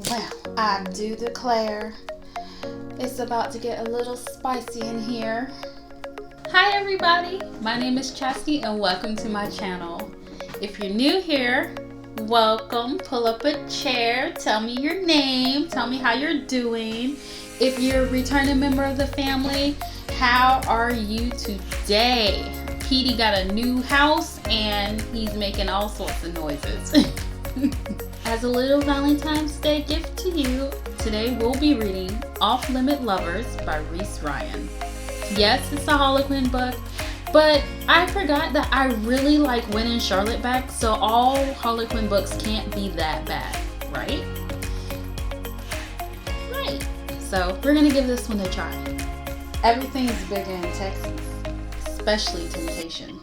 Well, I do declare it's about to get a little spicy in here. Hi everybody, my name is Chastiny and welcome to my channel. If you're new here, welcome. Pull up a chair, tell me your name, tell me how you're doing. If you're a returning member of the family, how are you today? Petey got a new house and he's making all sorts of noises. As a little Valentine's Day gift to you, today we'll be reading Off Limit Lovers by Reese Ryan. Yes, it's a Harlequin book, but I forgot that I really like Wynn and Charlotte back, so all Harlequin books can't be that bad, right? Right. So we're gonna give this one a try. Everything's bigger in Texas, especially temptation.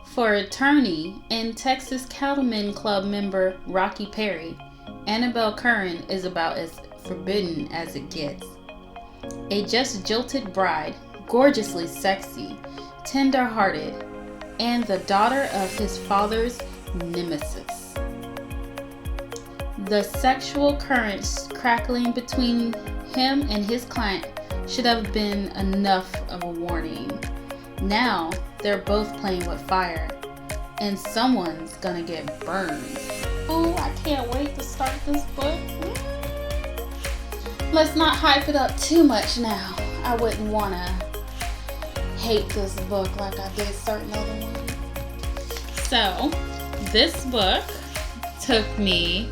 For attorney and Texas Cattlemen Club member Rocky Perry, Annabelle Curran is about as forbidden as it gets. A just jilted bride, gorgeously sexy, tender-hearted, and the daughter of his father's nemesis. The sexual currents crackling between him and his client should have been enough of a warning. Now they're both playing with fire, and someone's gonna get burned. Oh, I can't wait to start this book. Let's not hype it up too much now. I wouldn't wanna hate this book like I did certain other ones. So, this book took me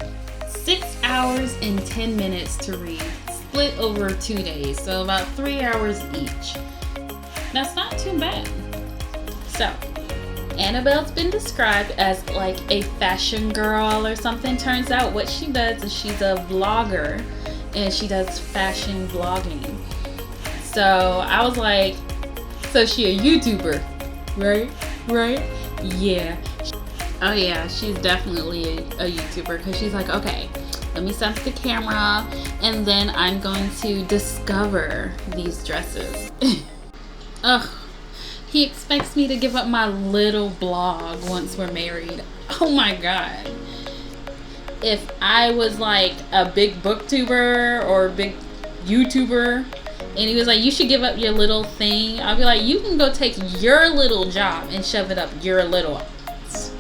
6 hours and 10 minutes to read, split over 2 days, so about 3 hours each. That's not too bad. So, Annabelle's been described as like a fashion girl or something. Turns out what she does is she's a vlogger and she does fashion vlogging. So I was like, so she a YouTuber, right? Right? Yeah. Oh yeah, she's definitely a YouTuber because she's like, okay, let me set up the camera and then I'm going to discover these dresses. Ugh, he expects me to give up my little blog once we're married. Oh my god. If I was like a big booktuber or a big YouTuber and he was like, you should give up your little thing, I'll be like, you can go take your little job and shove it up your little ass.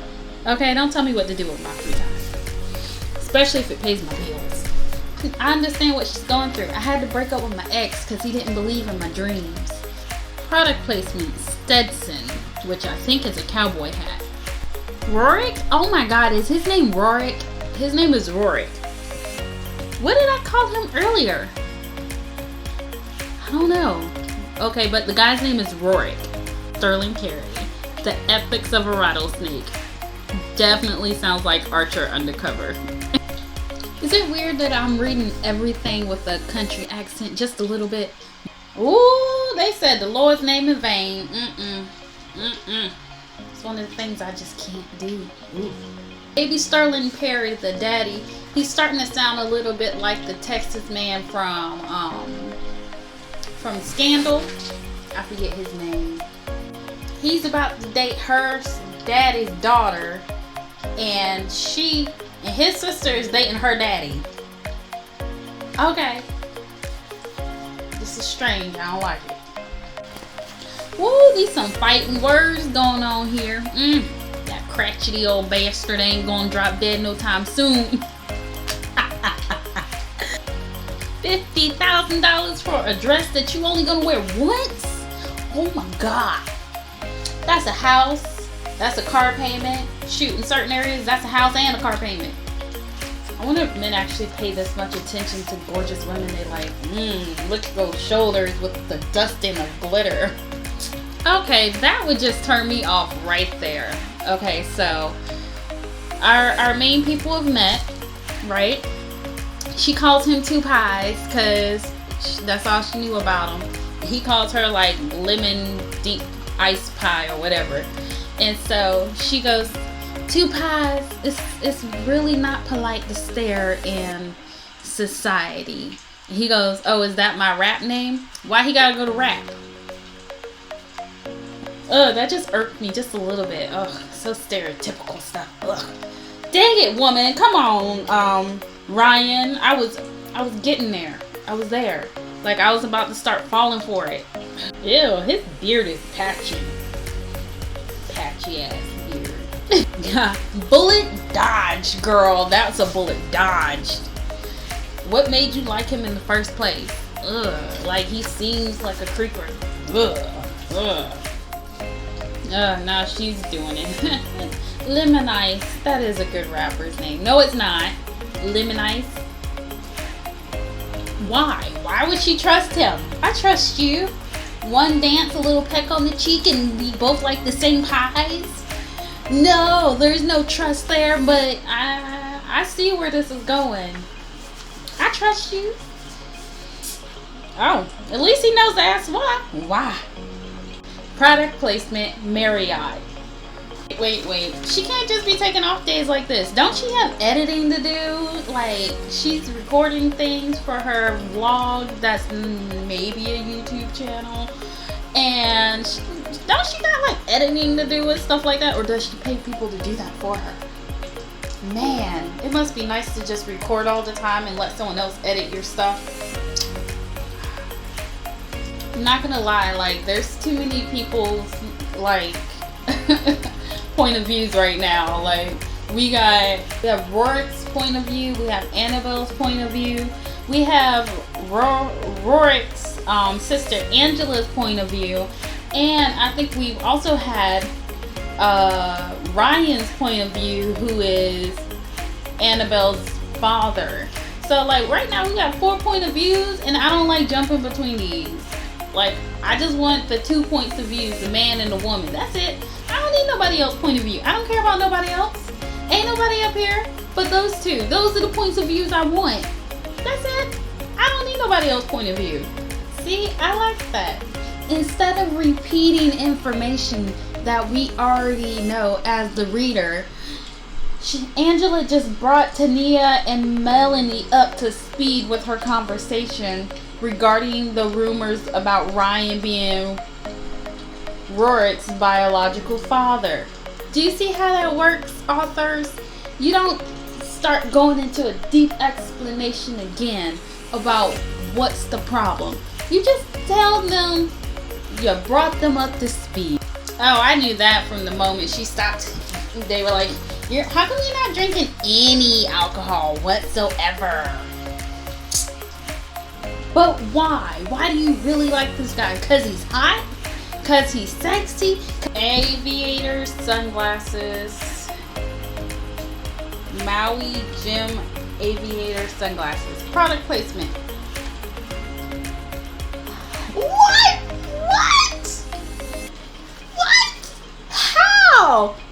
Okay, don't tell me what to do with my free time. Especially if it pays my bills. I understand what she's going through. I had to break up with my ex because he didn't believe in my dreams. Product placement, Stetson, which I think is a cowboy hat. Rorik? Oh my god, is his name Rorik? His name is Rorik. What did I call him earlier? I don't know. Okay, but the guy's name is Rorik. Sterling Carey. The Ethics of a Rattlesnake. Definitely sounds like Archer Undercover. Is it weird that I'm reading everything with a country accent just a little bit? Ooh, they said the Lord's name in vain. It's one of the things I just can't do. Ooh. Baby Sterling Perry, the daddy, he's starting to sound a little bit like the Texas man from Scandal. I forget his name. He's about to date her daddy's daughter, and his sister is dating her daddy. Okay. This is strange. I don't like it. Woo, these some fighting words going on here. That cratchety old bastard ain't gonna drop dead no time soon. $50,000 for a dress that you only gonna wear once? Oh my god. That's a house. That's a car payment. Shoot, in certain areas, that's a house and a car payment. I wonder if men actually pay this much attention to gorgeous women. They like, look at those shoulders with the dusting of glitter. Okay, that would just turn me off right there. Okay, so our main people have met, right? She calls him Two Pies because that's all she knew about him. He calls her like lemon deep ice pie or whatever. And so she goes, Two Pies, it's really not polite to stare in society. He goes, oh, is that my rap name? Why he gotta go to rap? Ugh, that just irked me just a little bit. Ugh, so stereotypical stuff. Ugh. Dang it, woman. Come on. Ryan, I was getting there. I was there. Like, I was about to start falling for it. Ew, his beard is patchy. Patchy ass beard. Bullet dodged, girl. That's a bullet dodged. What made you like him in the first place? Ugh. Like, he seems like a creeper. Ugh. Ugh. Now she's doing it. Lemon Ice. That is a good rapper's name. No, it's not. Lemon Ice. Why? Why would she trust him? I trust you. One dance, a little peck on the cheek, and we both like the same pies? No, there's no trust there, but I see where this is going. I trust you. Oh, at least he knows to ask why. Why? Product placement, Marriott. Wait. She can't just be taking off days like this. Don't she have editing to do? Like, she's recording things for her vlog that's maybe a YouTube channel. And don't she got like editing to do and stuff like that? Or does she pay people to do that for her? Man, it must be nice to just record all the time and let someone else edit your stuff. I'm not gonna lie, like, there's too many people's, like, point of views right now. Like, we have Rorik's point of view, we have Annabelle's point of view, we have Rorik's sister Angela's point of view, and I think we've also had Ryan's point of view, who is Annabelle's father. So, like, right now we got 4 point of views, and I don't like jumping between these. Like, I just want the 2 points of view, the man and the woman. That's it. I don't need nobody else's point of view. I don't care about nobody else. Ain't nobody up here but those two. Those are the points of views I want. That's it. I don't need nobody else's point of view. See, I like that. Instead of repeating information that we already know as the reader, Angela just brought Tania and Melanie up to speed with her conversation regarding the rumors about Ryan being Rorik's biological father. Do you see how that works, authors? You don't start going into a deep explanation again about what's the problem. You just tell them you brought them up to speed. Oh, I knew that from the moment she stopped. They were like, how come you're not drinking any alcohol whatsoever? But why? Why do you really like this guy? Because he's hot? Because he's sexy? Aviators, sunglasses. Maui Gym Aviator sunglasses. Product placement. What?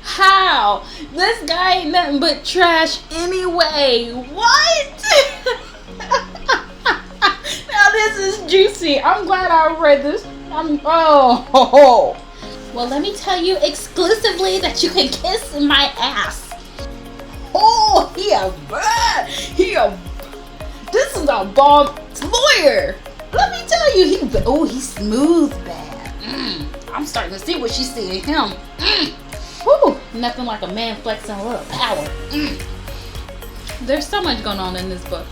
How? This guy ain't nothing but trash anyway. What? Now this is juicy. I'm glad I read this. Well, let me tell you exclusively that you can kiss my ass. Oh, this is a bomb lawyer. Let me tell you, he's smooth bad. I'm starting to see what she see in him. Whew, nothing like a man flexing a little power. There's so much going on in this book.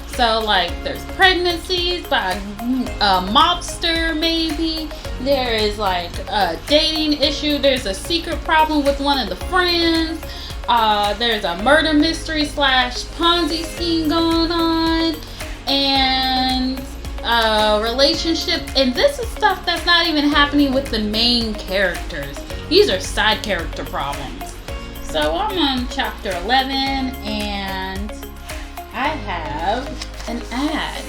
So, like, there's pregnancies by a mobster, maybe. There is, like, a dating issue. There's a secret problem with one of the friends. There's a murder mystery / Ponzi scheme going on. And relationship. And this is stuff that's not even happening with the main characters. These are side character problems. So I'm on chapter 11, and I have an ad.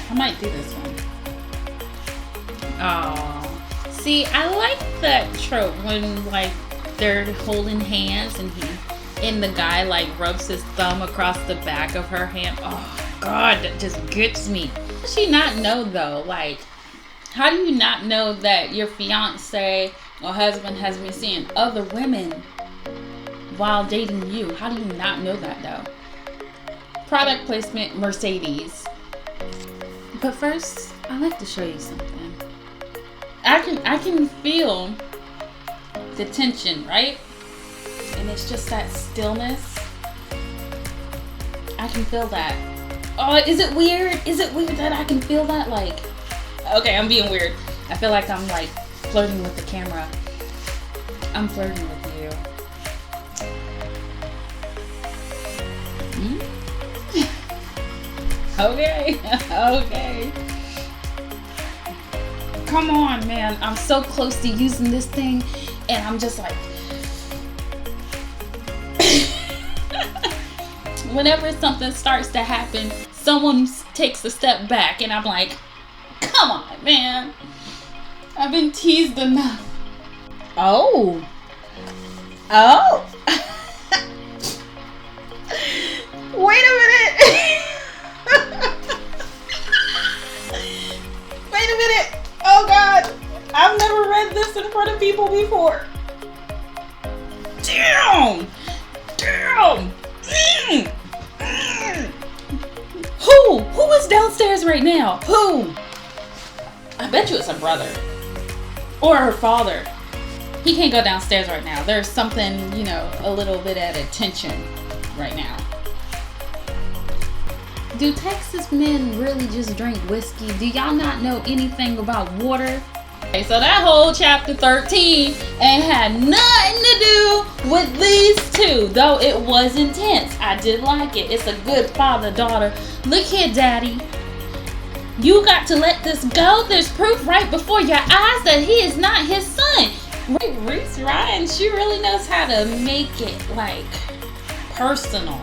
I might do this one. Oh, see, I like that trope when, like, they're holding hands and the guy, like, rubs his thumb across the back of her hand. Oh God, that just gets me. How does she not know though? Like, how do you not know that your fiance or husband has been seeing other women while dating you? How do you not know that though? Product placement, Mercedes. But first, I'd like to show you something. I can feel the tension, right? And it's just that stillness. I can feel that. Oh, is it weird? Is it weird that I can feel that? Like, okay, I'm being weird. I feel like I'm like flirting with the camera. I'm flirting with you. Okay, okay. Come on, man. I'm so close to using this thing, and I'm just like, whenever something starts to happen, someone takes a step back, and I'm like, come on, man. I've been teased enough. Oh. Oh. Wait a minute. Wait a minute. Oh God. I've never read this in front of people before. Damn. Damn. Who is downstairs right now? Who? I bet you it's her brother. Or her father. He can't go downstairs right now. There's something, you know, a little bit at attention right now. Do Texas men really just drink whiskey? Do y'all not know anything about water? Okay, so that whole chapter 13 ain't had nothing to do with these two, though it was intense. I did like it. It's a good father-daughter. Look here, Daddy. You got to let this go. There's proof right before your eyes that he is not his son. Reese Ryan, she really knows how to make it like personal.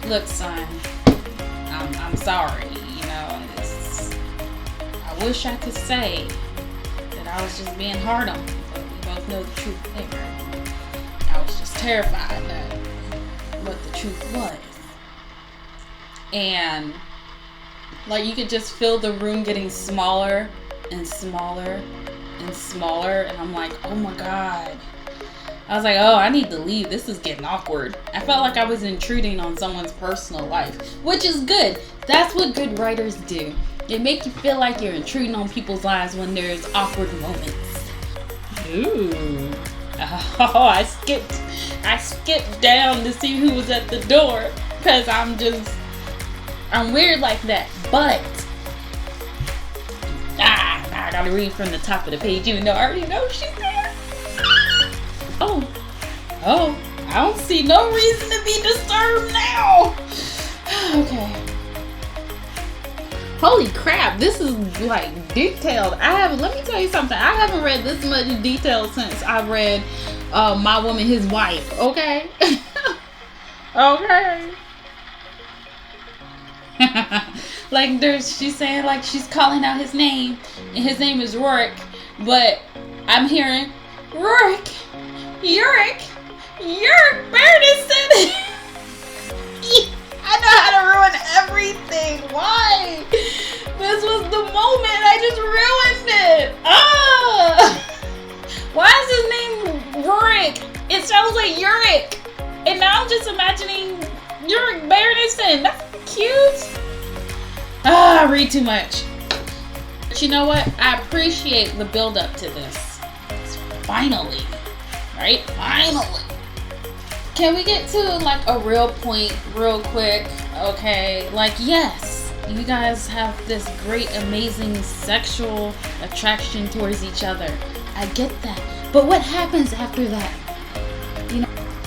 Look, son, I'm sorry. You know, I wish I could say that I was just being hard on you, but we both know the truth there. I was just terrified that what the truth was, and like you could just feel the room getting smaller and smaller and smaller, and I'm like, oh my God. I was like, oh, I need to leave. This is getting awkward. I felt like I was intruding on someone's personal life, which is good. That's what good writers do. They make you feel like you're intruding on people's lives when there's awkward moments. Ooh. Oh, I skipped down to see who was at the door because I'm weird like that. But I gotta read from the top of the page even though I already know she's there. Oh, I don't see no reason to be disturbed now. Okay. Holy crap, this is like detailed. Let me tell you something. I haven't read this much detail since I read My Woman, His Wife. Okay. Okay. Like she's saying like she's calling out his name, and his name is Rorik, but I'm hearing Rorik, Yurik Bernison. I know how to ruin everything. Why? This was the moment. I just ruined it. Why is his name Rorik? It sounds like Yurik, and now I'm just imagining Yurik Bernison. That's cute. I read too much. But you know what? I appreciate the build up to this. Finally. Right? Finally. Can we get to like a real point real quick? Okay. Like, yes, you guys have this great, amazing sexual attraction towards each other. I get that. But what happens after that?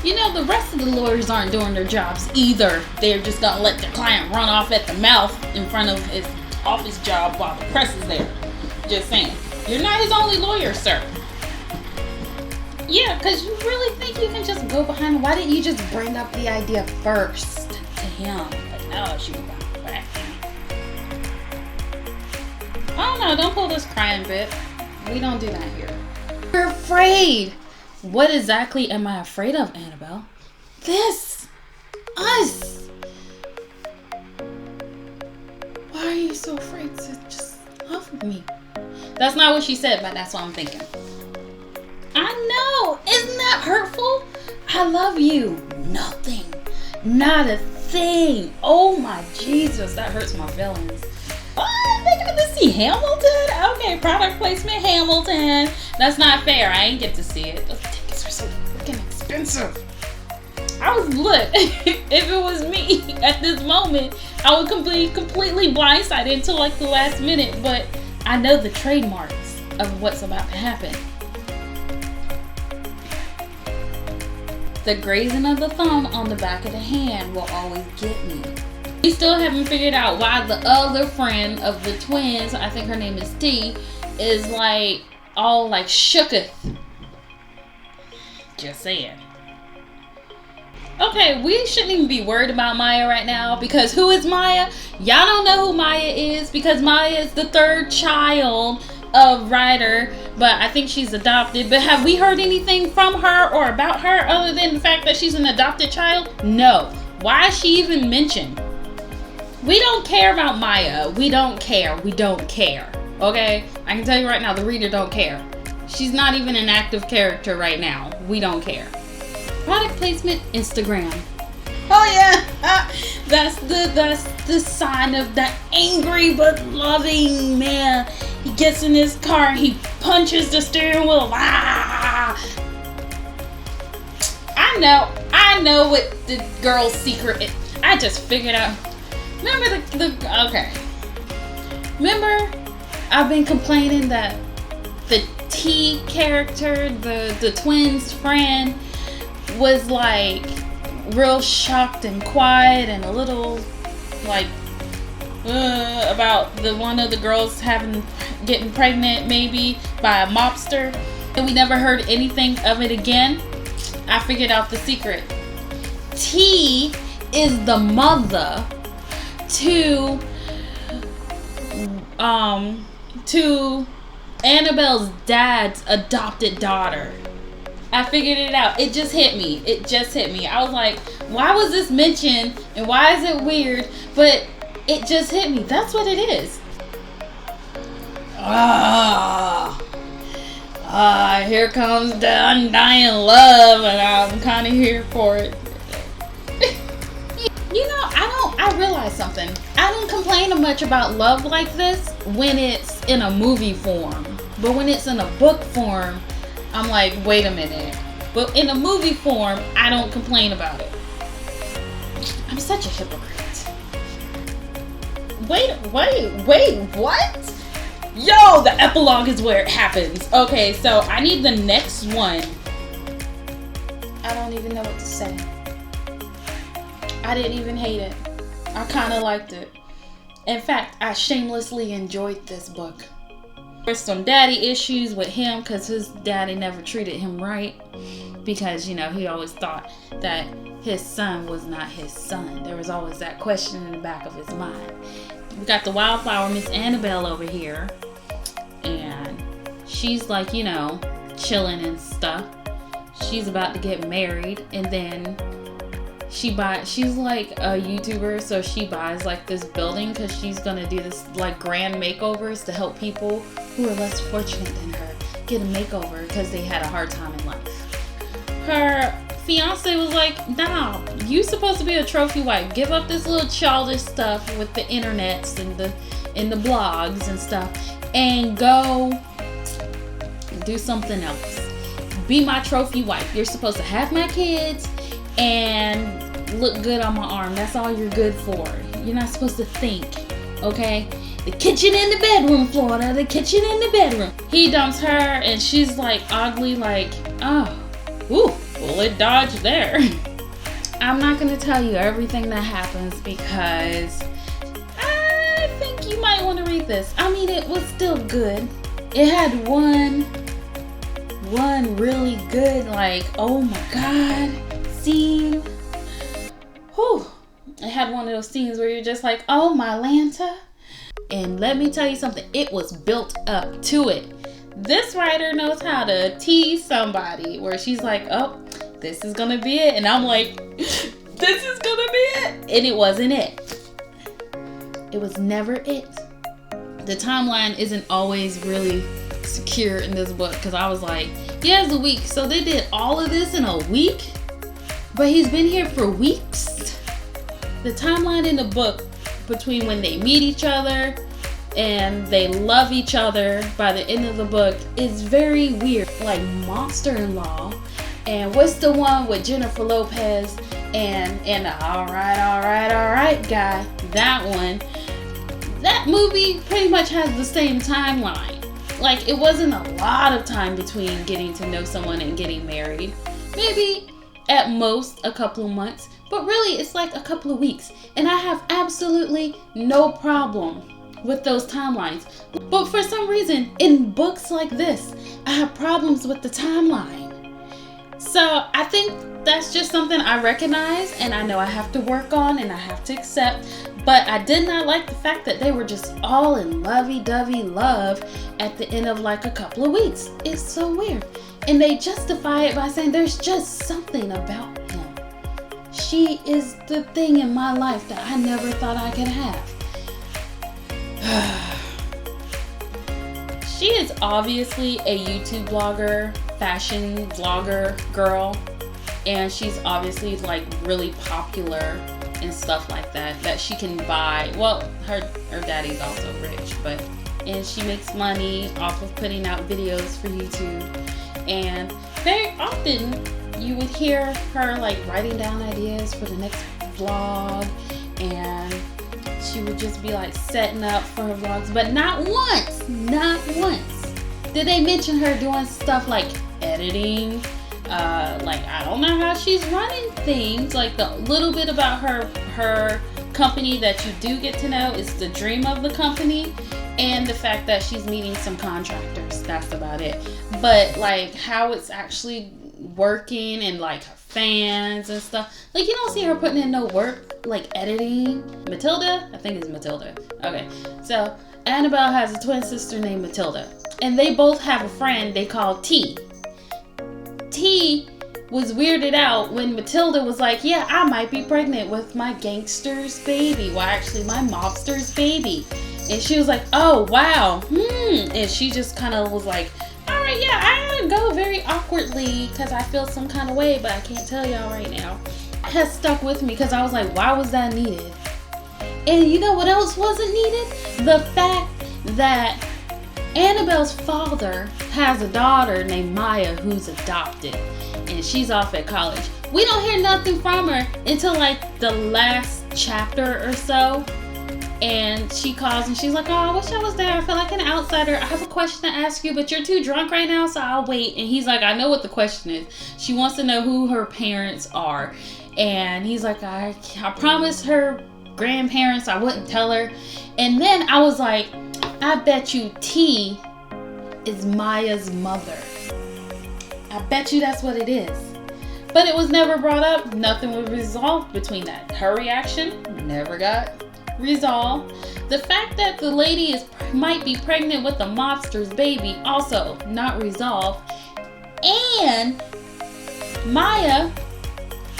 You know, the rest of the lawyers aren't doing their jobs either. They're just gonna let the client run off at the mouth in front of his office job while the press is there. Just saying. You're not his only lawyer, sir. Yeah, because you really think you can just go behind him. Why didn't you just bring up the idea first to him? But no, she got back. I don't know. Don't pull this crying bit. We don't do that here. You're afraid. What exactly am I afraid of, Annabelle? This. Us. Why are you so afraid to just love me? That's not what she said, but that's what I'm thinking. I know. Isn't that hurtful? I love you. Nothing. Not a thing. Oh my Jesus. That hurts my feelings. Oh, they got to see Hamilton? Okay, product placement Hamilton. That's not fair. I ain't get to see it. Those tickets are so freaking expensive. I I was lit. If it was me at this moment, I would completely blindsided until like the last minute. But I know the trademarks of what's about to happen. The grazing of the thumb on the back of the hand will always get me. We still haven't figured out why the other friend of the twins, I think her name is T, is like all like shooketh. Just saying. Okay, we shouldn't even be worried about Maya right now, because who is Maya? Y'all don't know who Maya is, because Maya is the third child of Ryder, but I think she's adopted. But have we heard anything from her or about her other than the fact that she's an adopted child? No. Why is she even mentioned? We don't care about Maya. We don't care. We don't care. Okay? I can tell you right now, the reader don't care. She's not even an active character right now. We don't care. Product placement, Instagram. Oh yeah, that's the sign of the angry but loving man. He gets in his car and he punches the steering wheel. Ah! I know what the girl's secret is. I just figured out. Remember okay. Remember, I've been complaining that the T character, the twins' friend, was like real shocked and quiet and a little like about the one of the girls getting pregnant maybe by a mobster, and we never heard anything of it again. I figured out the secret. T is the mother to Annabelle's dad's adopted daughter. I figured it out. It just hit me. I was like, why was this mentioned and why is it weird? But it just hit me. That's what it is. Here comes the undying love, and I'm kind of here for it. You know, I realized something. I don't complain much about love like this when it's in a movie form. But when it's in a book form, I'm like, wait a minute. But in a movie form, I don't complain about it. I'm such a hypocrite. Wait, what? Yo, the epilogue is where it happens. Okay, so I need the next one. I don't even know what to say. I didn't even hate it. I kind of liked it. In fact, I shamelessly enjoyed this book. There's some daddy issues with him because his daddy never treated him right. Because, you know, he always thought that his son was not his son. There was always that question in the back of his mind. We got the wildflower Miss Annabelle over here. And she's like, you know, chilling and stuff. She's about to get married. And then she's like a YouTuber, so she buys like this building because she's gonna do this like grand makeovers to help people who are less fortunate than her get a makeover because they had a hard time in life. Her fiance was like, nah, you supposed to be a trophy wife. Give up this little childish stuff with the internets and the blogs and stuff and go do something else. Be my trophy wife. You're supposed to have my kids and look good on my arm. That's all you're good for. You're not supposed to think, okay? The kitchen in the bedroom, Florida. The kitchen in the bedroom. He dumps her and she's like oddly like, oh, ooh, well it dodged there. I'm not gonna tell you everything that happens because I think you might want to read this. I mean, it was still good. It had one really good, like, oh my God, scene. Whew. It had one of those scenes where you're just like, oh my Lanta. And let me tell you something, it was built up to it. This writer knows how to tease somebody where she's like, oh, this is gonna be it. And I'm like, this is gonna be it. And it wasn't it. It was never it. The timeline isn't always really secure in this book because I was like, yeah, it's a week. So they did all of this in a week? But he's been here for weeks? The timeline in the book between when they meet each other and they love each other by the end of the book is very weird. Like monster-in-law And what's the one with Jennifer Lopez and the all right guy? That one. That movie pretty much has the same timeline. Like, it wasn't a lot of time between getting to know someone and getting married. Maybe at most a couple of months, but really it's like a couple of weeks. And I have absolutely no problem with those timelines. But for some reason, in books like this, I have problems with the timeline. So I think that's just something I recognize and I know I have to work on and I have to accept. But I did not like the fact that they were just all in lovey-dovey love at the end of like a couple of weeks. It's so weird. And they justify it by saying there's just something about him. She is the thing in my life that I never thought I could have. She is obviously a YouTube blogger, fashion vlogger girl. And she's obviously like really popular and stuff like that she can buy. Well, her daddy's also rich, and she makes money off of putting out videos for YouTube. And very often you would hear her like writing down ideas for the next vlog, and she would just be like setting up for her vlogs. But not once did they mention her doing stuff like editing. Like, I don't know how she's running things. Like, the little bit about her company that you do get to know is the dream of the company and the fact that she's meeting some contractors. That's about it. But like how it's actually working and like her fans and stuff, like you don't see her putting in no work, like editing. Matilda, I think it's Matilda. Okay, so Annabelle has a twin sister named Matilda, and they both have a friend they call T. T was weirded out when Matilda was like, yeah, I might be pregnant with my gangster's baby. Well, actually my mobster's baby. And she was like, oh, wow. And she just kind of was like, all right, yeah, I had to go very awkwardly because I feel some kind of way, but I can't tell y'all right now. It has stuck with me because I was like, why was that needed? And you know what else wasn't needed? The fact that Annabelle's father has a daughter named Maya who's adopted, and she's off at college. We don't hear nothing from her until like the last chapter or so, and she calls and she's like, oh, I wish I was there. I feel like an outsider. I have a question to ask you, but you're too drunk right now, so I'll wait. And he's like, I know what the question is. She wants to know who her parents are, and he's like, I promised her grandparents I wouldn't tell her. And then I was like, I bet you T is Maya's mother. I bet you that's what it is. But it was never brought up. Nothing was resolved between that. Her reaction never got resolved. The fact that the lady might be pregnant with a mobster's baby, also not resolved. And Maya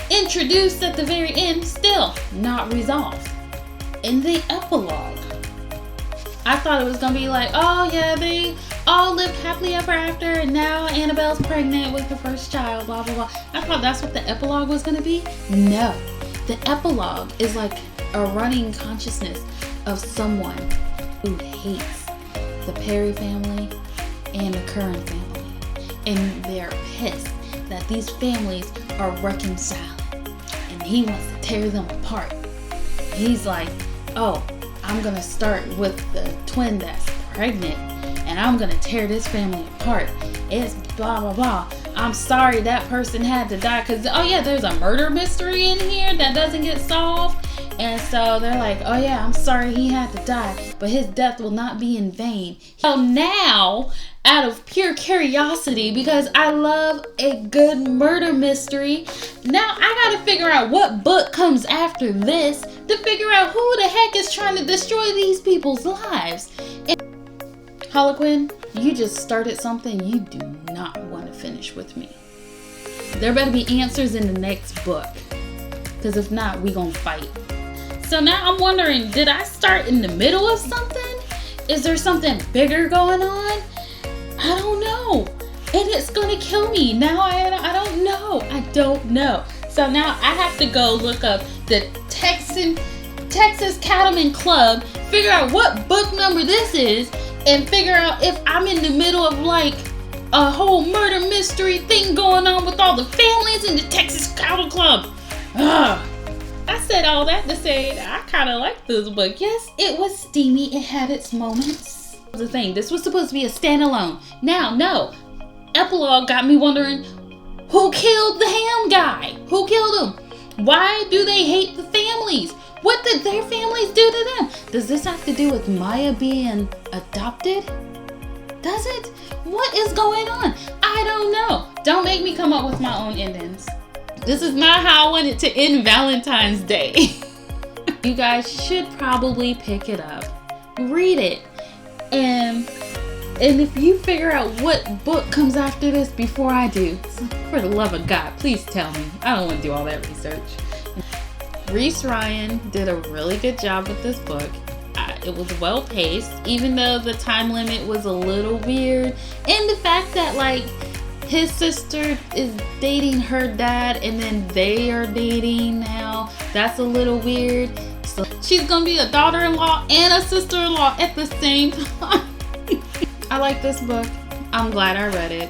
introduced at the very end, still not resolved. In the epilogue, I thought it was gonna be like, oh yeah, they all live happily ever after, and now Annabelle's pregnant with her first child, blah blah blah. I thought that's what the epilogue was gonna be. No, the epilogue is like a running consciousness of someone who hates the Perry family and the Curran family, and they're pissed that these families are reconciling, and he wants to tear them apart. He's like, oh, I'm gonna start with the twin that's pregnant, and I'm gonna tear this family apart. It's blah blah blah. I'm sorry that person had to die, because oh yeah, there's a murder mystery in here that doesn't get solved. And so they're like, oh yeah, I'm sorry he had to die, but his death will not be in vain. So now, out of pure curiosity, because I love a good murder mystery, now I gotta figure out what book comes after this to figure out who the heck is trying to destroy these people's lives. And Harlequin, you just started something you do not want to finish with me. There better be answers in the next book, because if not, we gonna fight. So now I'm wondering, did I start in the middle of something? Is there something bigger going on? I don't know. And it's gonna kill me. Now I don't know. So now I have to go look up the Texas Cattleman Club, figure out what book number this is, and figure out if I'm in the middle of like a whole murder mystery thing going on with all the families in the Texas Cattle Club. Ugh. I said all that to say I kind of like this book. Yes, it was steamy. It had its moments. The thing, this was supposed to be a standalone. Now, no. Epilogue got me wondering, who killed the Ham guy? Who killed him? Why do they hate the families? What did their families do to them? Does this have to do with Maya being adopted? Does it? What is going on? I don't know. Don't make me come up with my own endings. This is not how I wanted to end Valentine's Day. You guys should probably pick it up, read it, and if you figure out what book comes after this before I do, for the love of God, please tell me. I don't want to do all that research. Reese Ryan did a really good job with this book. It was well paced, even though the time limit was a little weird, and the fact that like his sister is dating her dad and then they are dating now, that's a little weird. So she's gonna be a daughter-in-law and a sister-in-law at the same time. I like this book. I'm glad I read it.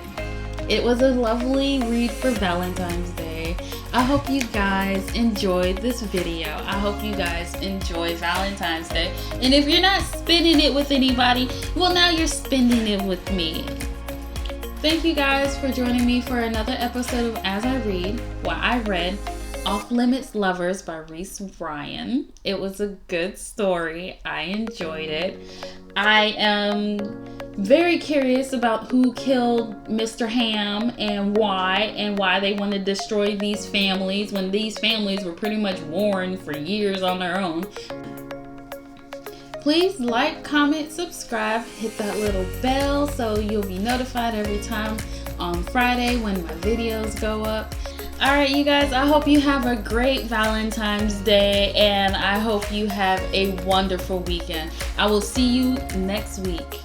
It was a lovely read for Valentine's Day. I hope you guys enjoyed this video. I hope you guys enjoy Valentine's Day. And if you're not spending it with anybody, well, now you're spending it with me. Thank you guys for joining me for another episode of As I Read, where I read Off Limits Lovers by Reese Ryan. It was a good story. I enjoyed it. I am very curious about who killed Mr. Ham and why they want to destroy these families when these families were pretty much warring for years on their own. Please like, comment, subscribe, hit that little bell so you'll be notified every time on Friday when my videos go up. Alright you guys, I hope you have a great Valentine's Day and I hope you have a wonderful weekend. I will see you next week.